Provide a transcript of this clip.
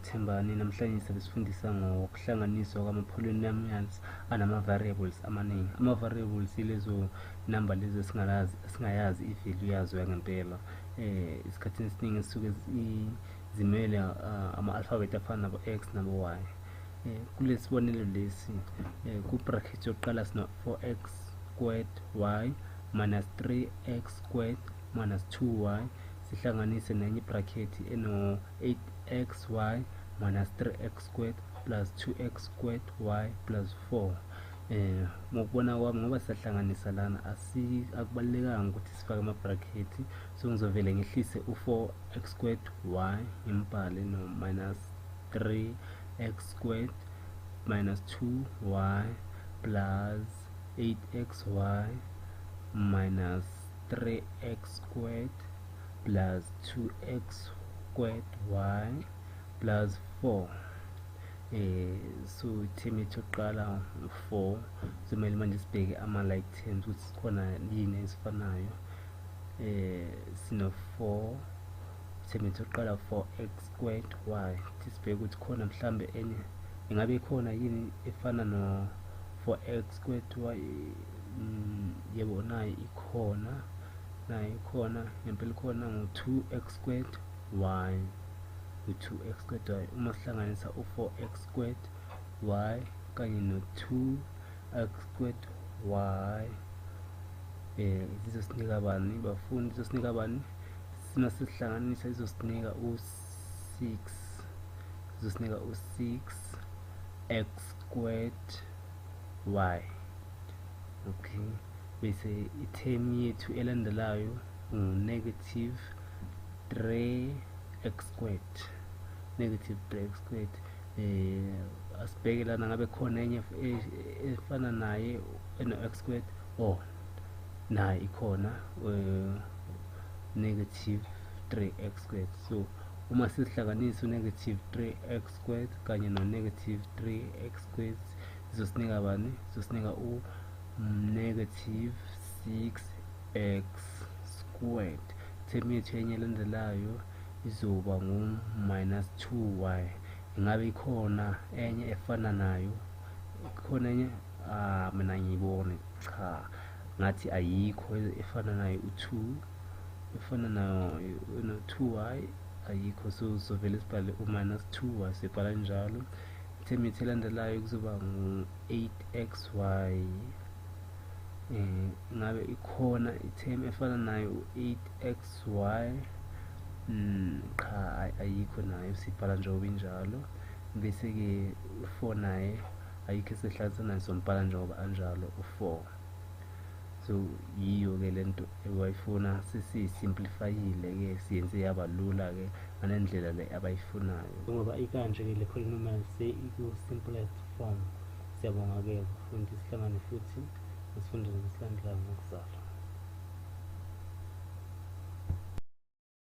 Thembani. Namhlanje sifundisa ngokuhlanganiswa kwama-polynomials anama-variables amaningi. Ama-variables yilezo number lezo singayazi i-value yazo yangempela. Isikhathini esiningi zisuke zimele ama-alphabet afana nabo-x nabo-y. Kulesi sibonelo lesi ku-bracket yokuqala sina 4x squared y minus 3x squared minus 2y, sihlanganise nenye bracket eno 8xy minus 3x squared plus 2x squared y plus 4. Ngokubona kwami ngoba siyahlanganisa lana akubalulekanga ukuthi sifake ama-bracket, so ngizovele ngehlise u4x squared y ngimbhale no minus 3x squared minus 2y plus 8xy minus 3x squared plus 2x squared y plus 4. So ithemu yethu yokuqala 4, kumele manje sibheke ama-like terms ukuthi sikhona yini ezifanayo. Sino 4, ithemu yethu yokuqala 4x squared y, sibheke ukuthi khona mhlambe enye ingabe ikhona yini efana no 4x squared y. Yebo, nayo ikhona, ngempela ikhona ngu-2x squared y, u-2x squared y. Uma sihlanganisa u-4x squared y kanye no-2x squared y, izosinika bani bafundi? Izosinika bani? Sima sihlanganisa izosinika u-6, izosinika u-6x squared y. Okay, bese ithemu yethu elandelayo negative 3x squared, negative 3x squared. Asibheke lana ngabe khona enye efana naye eno-x squared. Nayo ikhona, negative 3x squared. So uma sihlanganisa u-negative 3x squared kanye no-negative 3x squared, izosinika bani? Izosinika negative 6x squared. Ithemu yethu enye elandelayo izoba ngu-minus 2y. Ingabe ikhona enye efana nayo? Ikhona enye? Mina ngiyibone cha, ngathi ayikho efana nayo u2, efana nayo no2y ayikho, so sovele sibhale u-minus 2y, sibhala njalo. Ithemu yethu elandelayo kuzoba ngu-8xy. Ngabe ikhona ithemu efana nayo u-8xy? Cha, ayikho nayo, sibhala njengoba injalo. Bese-ke u4 naye ayikho esehlanganisa nayo, sombhala njengoba anjalo u4. So yiyo-ke lento ebayifuna, sesiyi-simplifyile-ke, siyenze yaba lula-ke ngalendlela le abayifunayo. Ngoba ikanje-ke le polynomial iku-simplest form. Siyabonga-ke bafundi, sihlangane futhi esifundweni esilandelayo ngokuzalwa.